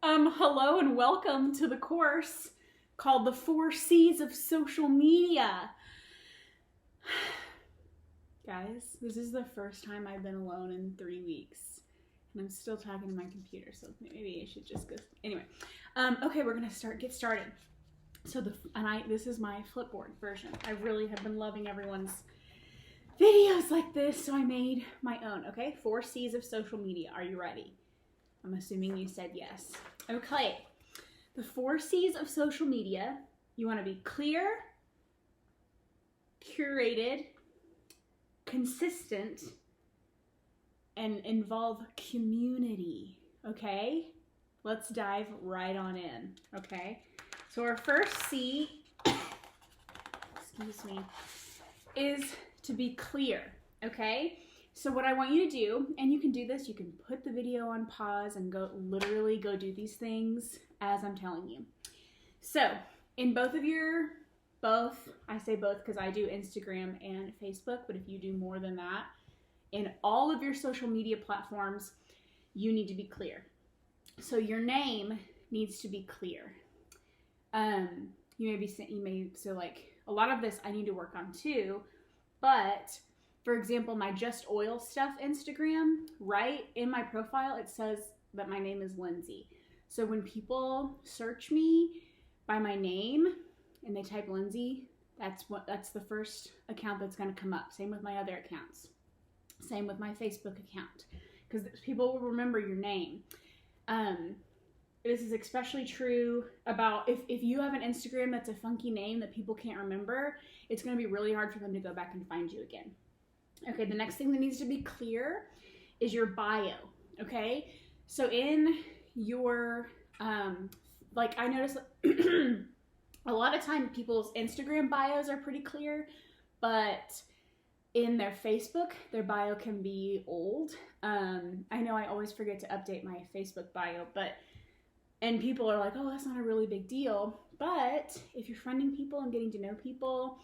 Hello and welcome to the course called The 4 C's of Social Media. Guys, this is the first time I've been alone in 3 weeks. And I'm still talking to my computer, so maybe I should just go. Anyway, okay, we're gonna get started. So this is my Flipboard version. I really have been loving everyone's videos like this, so I made my own, okay? 4 C's of social media. Are you ready? I'm assuming you said yes. Okay, the 4 C's of social media. You want to be clear, curated, consistent, and involve community, okay? Let's dive right on in, okay? So our first C, excuse me, is to be clear, okay? So what I want you to do, and you can do this, you can put the video on pause and literally go do these things as I'm telling you. So in I say both because I do Instagram and Facebook, but if you do more than that, in all of your social media platforms, you need to be clear. So your name needs to be clear. So like a lot of this I need to work on too, but for example, my Just Oil Stuff Instagram, right in my profile, it says that my name is Lindsay. So when people search me by my name and they type Lindsay, that's the first account that's going to come up. Same with my other accounts. Same with my Facebook account, because people will remember your name. This is especially true about if you have an Instagram that's a funky name that people can't remember, it's going to be really hard for them to go back and find you again. Okay, the next thing that needs to be clear is your bio, okay? So in your, I notice a lot of time people's Instagram bios are pretty clear, but in their Facebook, their bio can be old. I know I always forget to update my Facebook bio, and people are like, oh, that's not a really big deal. But if you're friending people and getting to know people,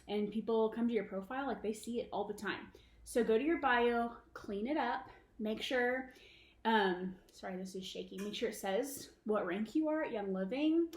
and people come to your profile, like they see it all the time. So go to your bio, clean it up, make sure, sorry, this is shaky. Make sure it says what rank you are at Young Living.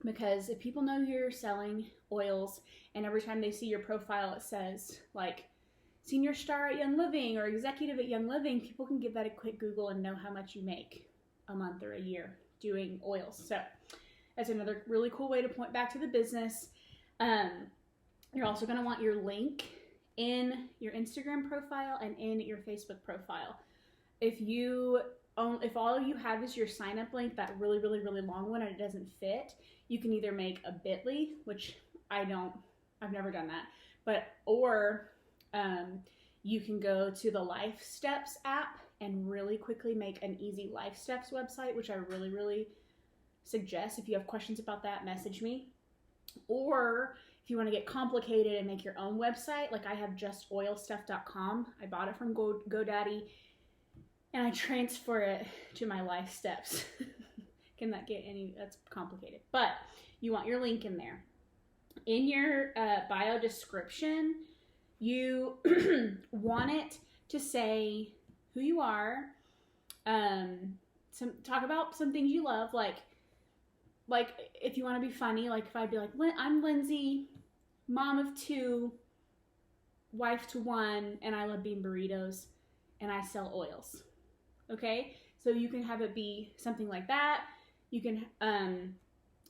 Because if people know you're selling oils and every time they see your profile, it says like senior star at Young Living or executive at Young Living, people can give that a quick Google and know how much you make a month or a year doing oils. So that's another really cool way to point back to the business. You're also going to want your link in your Instagram profile and in your Facebook profile. If all you have is your sign up link, that really, really, really long one, and it doesn't fit, you can either make a bit.ly, which I've never done that, or you can go to the Life Steps app and really quickly make an easy Life Steps website, which I really, really suggest. If you have questions about that, message me. Or if you want to get complicated and make your own website, like I have justoilstuff.com. I bought it from GoDaddy and I transfer it to my Life Steps. Can that get that's complicated. But you want your link in there. In your bio description, you want it to say who you are, talk about some things you love, like if you want to be funny, like if I'd be like, I'm Lindsay, mom of 2, wife to 1, and I love bean burritos, and I sell oils. Okay, so you can have it be something like that. You can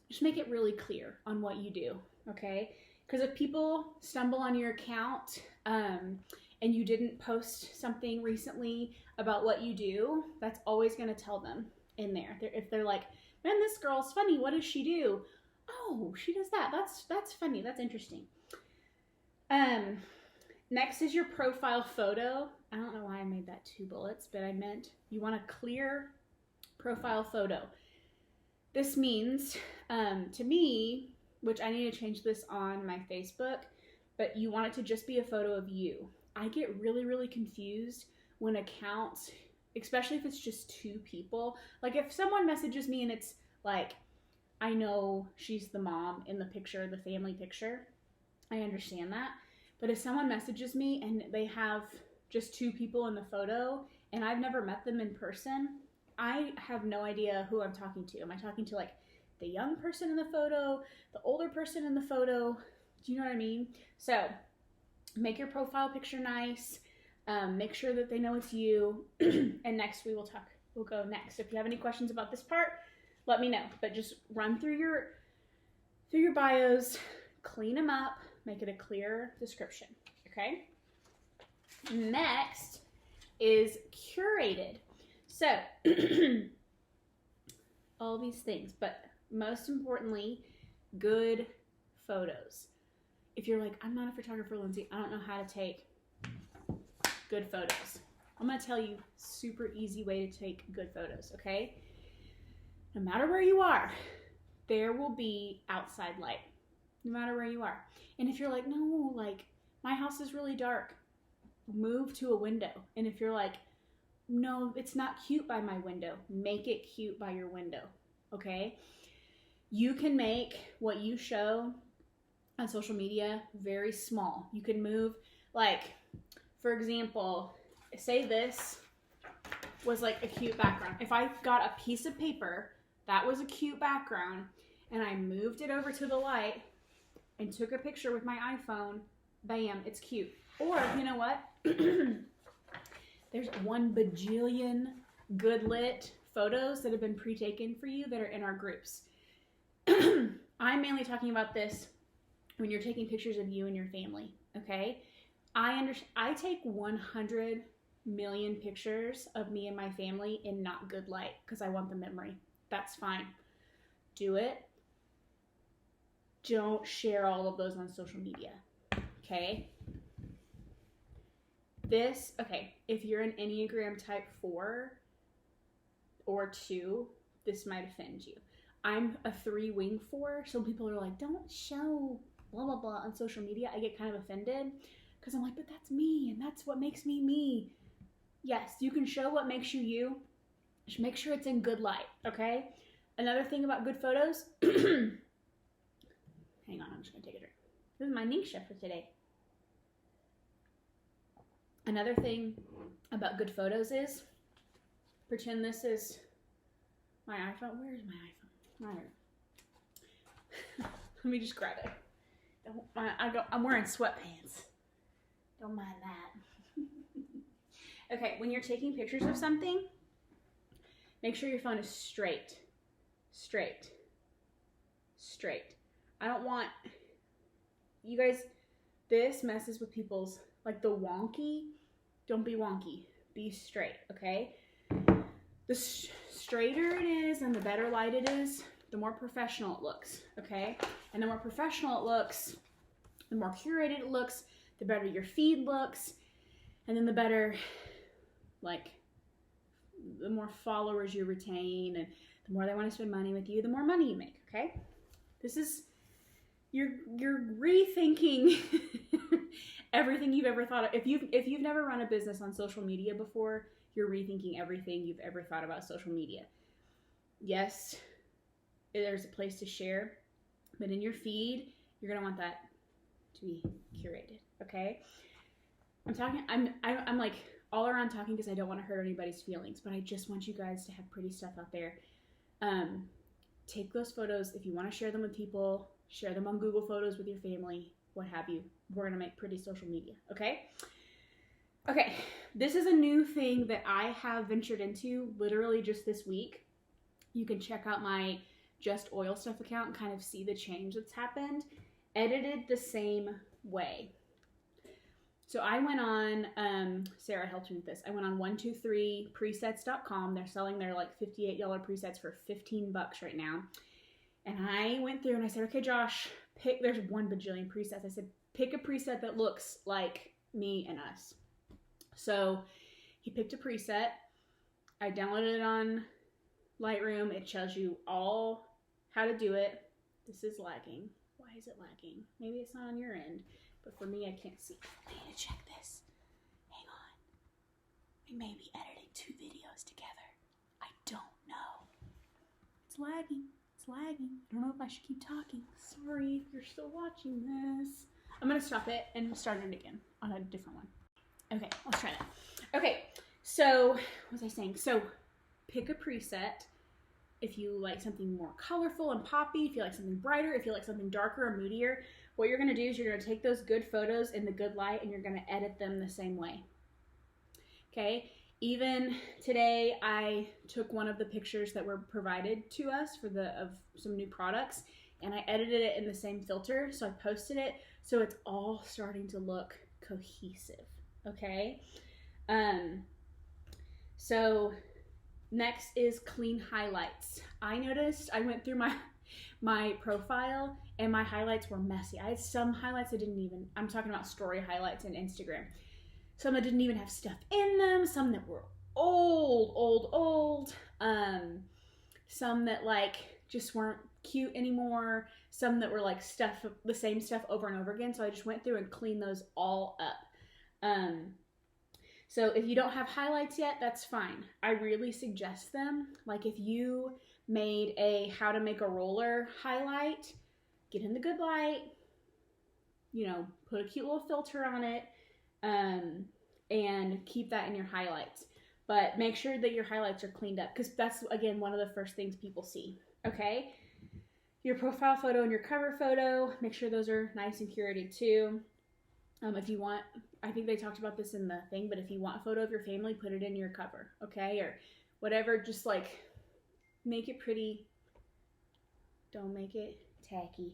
just make it really clear on what you do. Okay, because if people stumble on your account and you didn't post something recently about what you do, that's always going to tell them in there. If they're like, man, this girl's funny, what does she do? Oh, she does that. That's funny. That's interesting. Next is your profile photo. I don't know why I made that 2 bullets, but I meant you want a clear profile photo. This means, to me, which I need to change this on my Facebook, but you want it to just be a photo of you. I get really, really confused when accounts, especially if it's just 2 people. Like if someone messages me and it's like, I know she's the mom in the picture, the family picture, I understand that. But if someone messages me and they have just 2 people in the photo and I've never met them in person, I have no idea who I'm talking to. Am I talking to like the young person in the photo, the older person in the photo? Do you know what I mean? So make your profile picture nice. Make sure that they know it's you. And next we'll go next. If you have any questions about this part, let me know. But just run through your bios, clean them up, make it a clear description. Okay? Next is curated. So all these things, but most importantly, good photos. If you're like, I'm not a photographer, Lindsay, I don't know how to take good photos, I'm going to tell you super easy way to take good photos, okay? No matter where you are, there will be outside light, no matter where you are. And if you're like, no, like my house is really dark, move to a window. And if you're like, no, it's not cute by my window, make it cute by your window, okay? You can make what you show on social media very small. You can move, like, for example, say this was like a cute background. If I got a piece of paper that was a cute background and I moved it over to the light and took a picture with my iPhone, bam, it's cute. Or, you know what? There's 1 bajillion good lit photos that have been pre-taken for you that are in our groups. I'm mainly talking about this when you're taking pictures of you and your family, okay? I take 100 million pictures of me and my family in not good light because I want the memory. That's fine. Do it. Don't share all of those on social media, okay? If you're an Enneagram type 4 or 2, this might offend you. I'm a 3 wing 4, so people are like, don't show blah, blah, blah on social media. I get kind of offended because I'm like, but that's me and that's what makes me me. Yes, you can show what makes you you. Just make sure it's in good light, okay? Another thing about good photos, hang on, I'm just gonna take a drink. This is my Nisha for today. Another thing about good photos is, pretend this is my iPhone. Where is my iPhone? Let me just grab it. I'm wearing sweatpants. Don't mind that. Okay, when you're taking pictures of something, make sure your phone is straight. Straight. Straight. I don't want, you guys, this messes with people's, like the wonky. Don't be wonky. Be straight, okay? The straighter it is and the better light it is, the more professional it looks, okay? And the more professional it looks, the more curated it looks, the better your feed looks, and then the better, like, the more followers you retain, and the more they want to spend money with you, the more money you make, okay? This is, you're rethinking everything you've ever thought of. If you've never run a business on social media before, you're rethinking everything you've ever thought about social media. Yes, there's a place to share, but in your feed, you're gonna want that to be curated, okay? I'm like all around talking because I don't want to hurt anybody's feelings, but I just want you guys to have pretty stuff out there. Take those photos. If you want to share them with people, share them on Google Photos with your family, what have you. We're gonna make pretty social media, okay? Okay, this is a new thing that I have ventured into literally just this week. You can check out my Just Oil Stuff account and kind of see the change that's happened. Edited the same way. So I went on, Sarah helped me with this. I went on 123presets.com. They're selling their like $58 presets for $15 right now. And I went through and I said, okay, Josh, there's 1 bajillion presets. I said, pick a preset that looks like me and us. So he picked a preset. I downloaded it on Lightroom. It tells you all how to do it. This is lagging. Why is it lagging? Maybe it's not on your end, but for me, I can't see. I need to check this. Hang on. We may be editing 2 videos together. I don't know. It's lagging. It's lagging. I don't know if I should keep talking. Sorry if you're still watching this. I'm going to stop it and start it again on a different one. Okay, let's try that. Okay, so what was I saying? So pick a preset. If you like something more colorful and poppy, if you like something brighter, if you like something darker or moodier, what you're gonna do is you're gonna take those good photos in the good light and you're gonna edit them the same way. Okay, even today I took one of the pictures that were provided to us of some new products, and I edited it in the same filter, so I posted it, so it's all starting to look cohesive, okay? So next is clean highlights. I noticed, I went through my profile and my highlights were messy. I had some highlights that didn't even, I'm talking about story highlights in Instagram. Some that didn't even have stuff in them, some that were old. Some that like just weren't cute anymore. Some that were like the same stuff over and over again. So I just went through and cleaned those all up. So if you don't have highlights yet, that's fine. I really suggest them. Like if you made a how to make a roller highlight, get in the good light, you know, put a cute little filter on it, and keep that in your highlights. But make sure that your highlights are cleaned up, because that's, again, one of the first things people see, okay? Your profile photo and your cover photo, make sure those are nice and curated too. If you want, I think they talked about this in the thing, but if you want a photo of your family, put it in your cover, okay? Or whatever, just like make it pretty. Don't make it tacky.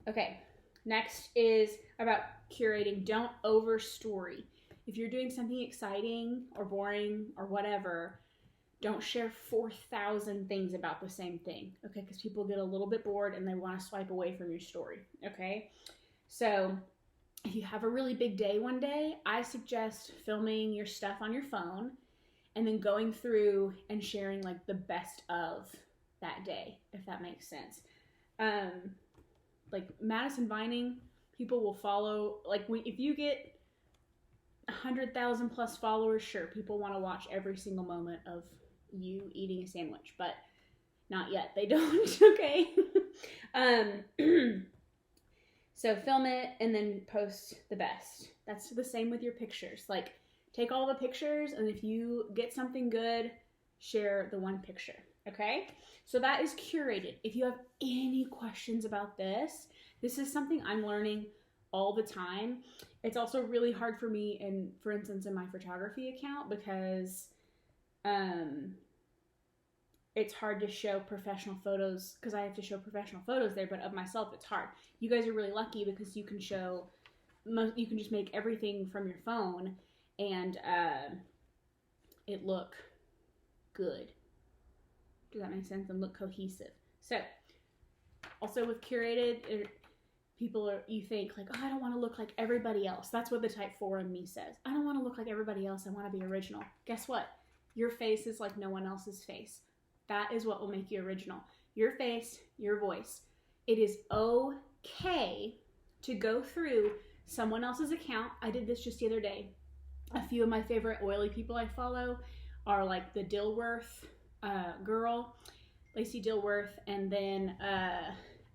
Okay, next is about curating. Don't overstory. If you're doing something exciting or boring or whatever, don't share 4,000 things about the same thing, okay? Because people get a little bit bored and they want to swipe away from your story, okay? So if you have a really big day one day, I suggest filming your stuff on your phone and then going through and sharing like the best of that day, if that makes sense. Like Madison Vining, people will follow, like if you get 100,000 plus followers, sure, people want to watch every single moment of you eating a sandwich, but not yet. They don't, okay? So film it and then post the best. That's the same with your pictures. Like take all the pictures, and if you get something good, share the one picture, okay? So that is curated. If you have any questions about this is something I'm learning all the time. It's also really hard for me, and for instance, in my photography account, because it's hard to show professional photos because I have to show professional photos there, but of myself, it's hard. You guys are really lucky because you can just make everything from your phone and it look good. Does that make sense? And look cohesive. So also with curated, you think like, oh, I don't want to look like everybody else. That's what the type 4 in me says. I don't want to look like everybody else. I want to be original. Guess what? Your face is like no one else's face. That is what will make you original. Your face, your voice. It is okay to go through someone else's account. I did this just the other day. A few of my favorite oily people I follow are like the Dilworth girl, Lacey Dilworth, and then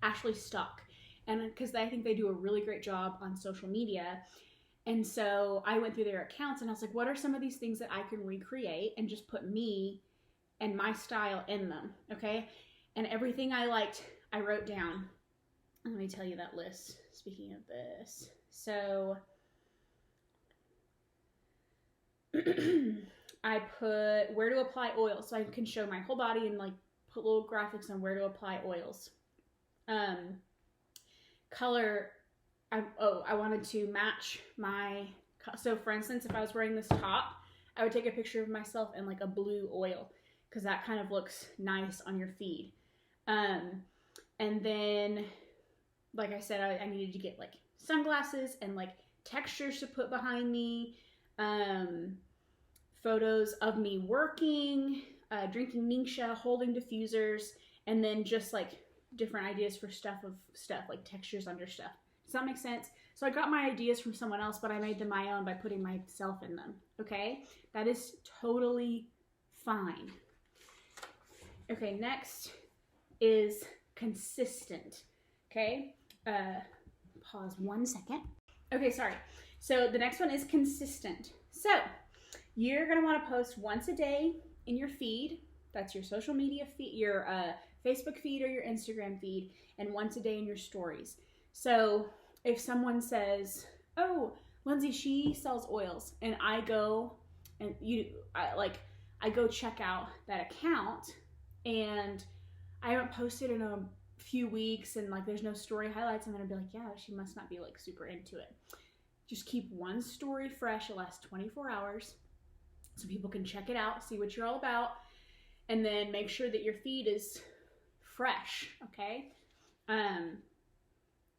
Ashley Stock. And because I think they do a really great job on social media. And so I went through their accounts and I was like, what are some of these things that I can recreate and just put me and my style in them, okay? And everything I liked, I wrote down. Let me tell you that list, speaking of this. So I put where to apply oil, so I can show my whole body and like put little graphics on where to apply oils. Color, I wanted to match so for instance, if I was wearing this top, I would take a picture of myself in like a blue oil, because that kind of looks nice on your feed. And then, like I said, I needed to get like sunglasses and like textures to put behind me, photos of me working, drinking Ningxia, holding diffusers, and then just like different ideas for stuff like textures under stuff. Does that make sense? So I got my ideas from someone else, but I made them my own by putting myself in them, okay? That is totally fine. Okay, next is consistent, okay? Pause 1 second. Okay, sorry. So the next one is consistent. So you're gonna wanna post once a day in your feed, That's your social media feed, your Facebook feed or your Instagram feed, and once a day in your stories. So if someone says, oh, Lindsay, she sells oils, and I go and I go check out that account, and I haven't posted in a few weeks, and like there's no story highlights, I'm gonna be like, yeah, she must not be like super into it. Just keep one story fresh. It lasts 24 hours so people can check it out, see what you're all about, and then make sure that your feed is fresh, okay?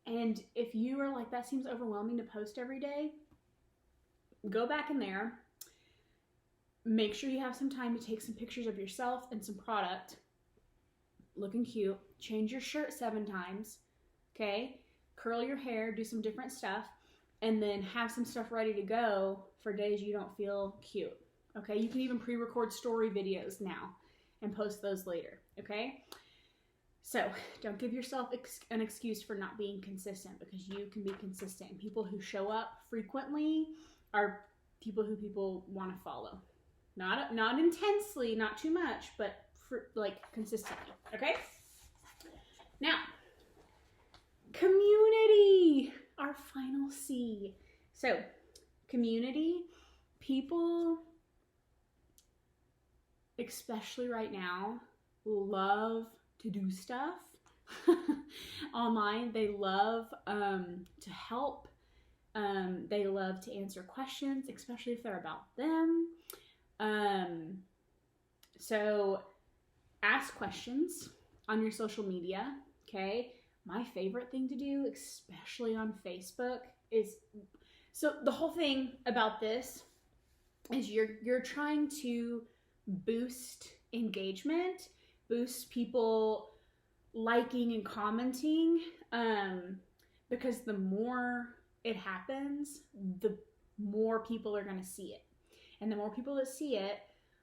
And if you are like, that seems overwhelming to post every day, go back in there, make sure you have some time to take some pictures of yourself and some product looking cute, change your shirt 7 times, okay? Curl your hair, do some different stuff, and then have some stuff ready to go for days you don't feel cute, okay? You can even pre-record story videos now and post those later, okay? So don't give yourself an excuse for not being consistent, because you can be consistent. And people who show up frequently are people who people want to follow. Not intensely, not too much, but like consistently, okay? Now, community, our final C. So community, people, especially right now, love to do stuff online. They love to help. They love to answer questions, especially if they're about them. So ask questions on your social media, okay? My favorite thing to do, especially on Facebook, is, so the whole thing about this is you're trying to boost engagement, boost people liking and commenting, because the more it happens, the more people are going to see it. And the more people that see it,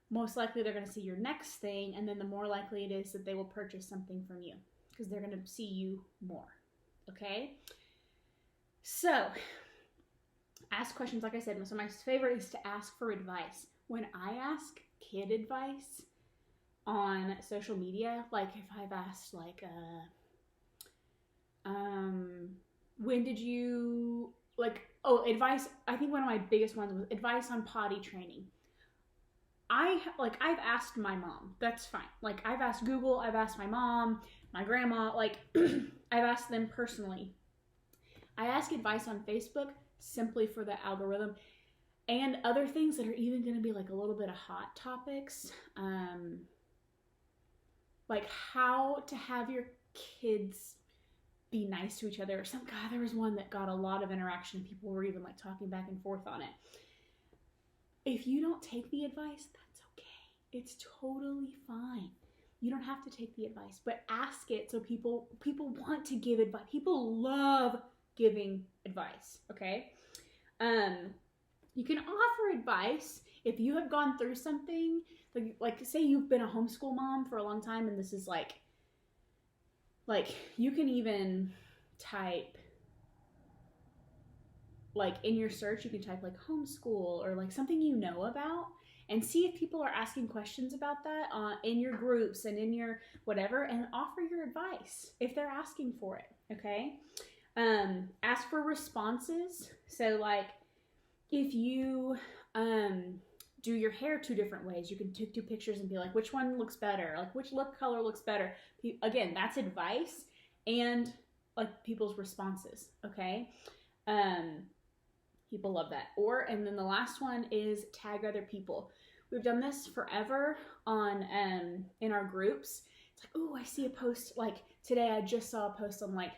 most likely they're going to see your next thing, and then the more likely it is that they will purchase something from you, because they're going to see you more, okay? So, ask questions, like I said. So my favorite is to ask for advice. When I ask kid advice on social media, like if I've asked like, when did you, advice, I think one of my biggest ones was advice on potty training. I've asked my mom, that's fine. Like I've asked Google, I've asked my mom, my grandma, like I've asked them personally. I ask advice on Facebook simply for the algorithm and other things that are even going to be like a little bit of hot topics. Like how to have your kids be nice to each other. God, there was one that got a lot of interaction. People were even like talking back and forth on it. If you don't take the advice, that's okay. It's totally fine. You don't have to take the advice, but ask it so people want to give advice. People love giving advice, okay? You can offer advice if you have gone through something, like say you've been a homeschool mom for a long time, and this is like you can even type, like in your search, you can type like homeschool or like something you know about, and see if people are asking questions about that in your groups and in your whatever, and offer your advice if they're asking for it, okay? Ask for responses. So like if you do your hair 2 different ways, you can take 2 pictures and be like, which one looks better? Like which lip color looks better? Again, that's advice and like people's responses, okay? People love that. And then the last one is tag other people. We've done this forever on in our groups. It's like, oh, I see a post, like today I just saw a post on like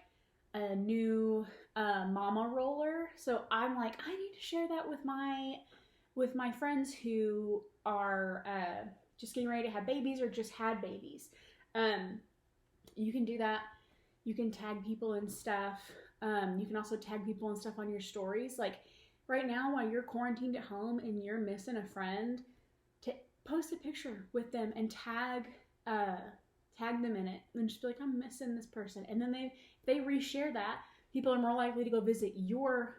a new mama roller. So I'm like, I need to share that with my friends who are just getting ready to have babies or just had babies. You can do that. You can tag people and stuff. You can also tag people and stuff on your stories. Like right now, while you're quarantined at home and you're missing a friend, to post a picture with them and tag them in it, and just be like, I'm missing this person. And then they reshare that, people are more likely to go visit your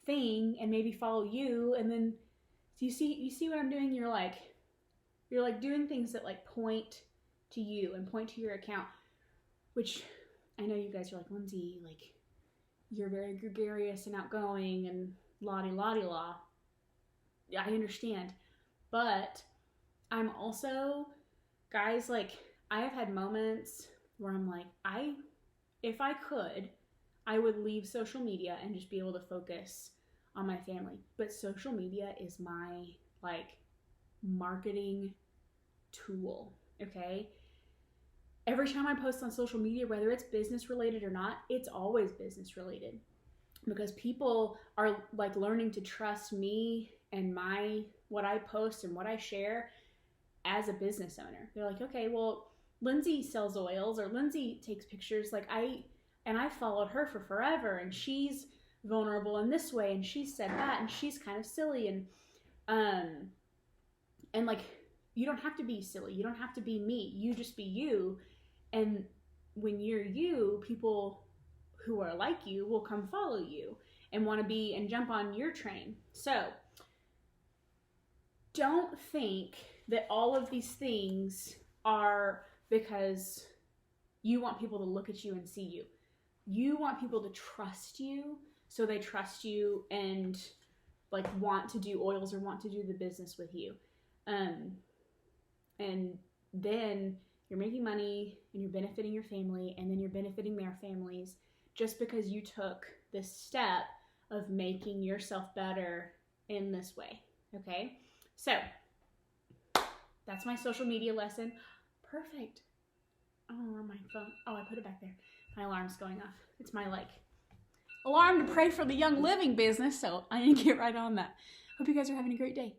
thing and maybe follow you. And then you see what I'm doing. You're like, You're like doing things that like point to you and point to your account, which I know you guys are like, Lindsay, like you're very gregarious and outgoing and la-di-la-di-la. Yeah, I understand. But I'm also, guys, like I have had moments where I'm like, if I could, I would leave social media and just be able to focus on my family. But social media is my like marketing tool, okay? Every time I post on social media, whether it's business related or not, it's always business related because people are like learning to trust me and what I post and what I share as a business owner. They're like, okay, well, Lindsay sells oils or Lindsay takes pictures. Like I followed her for forever and she's vulnerable in this way and she said that and she's kind of silly and like you don't have to be silly. You don't have to be me. You just be you. And when you're you, people who are like you will come follow you and want to be and jump on your train. So don't think that all of these things are because you want people to look at you and see you. You want people to trust you, so they trust you and like want to do oils or want to do the business with you. And then you're making money and you're benefiting your family and then you're benefiting their families just because you took this step of making yourself better in this way. Okay? So that's my social media lesson. Perfect. I don't know where my phone. Oh, I put it back there. My alarm's going off. It's my like alarm to pray for the Young Living business, so I need to get right on that. Hope you guys are having a great day.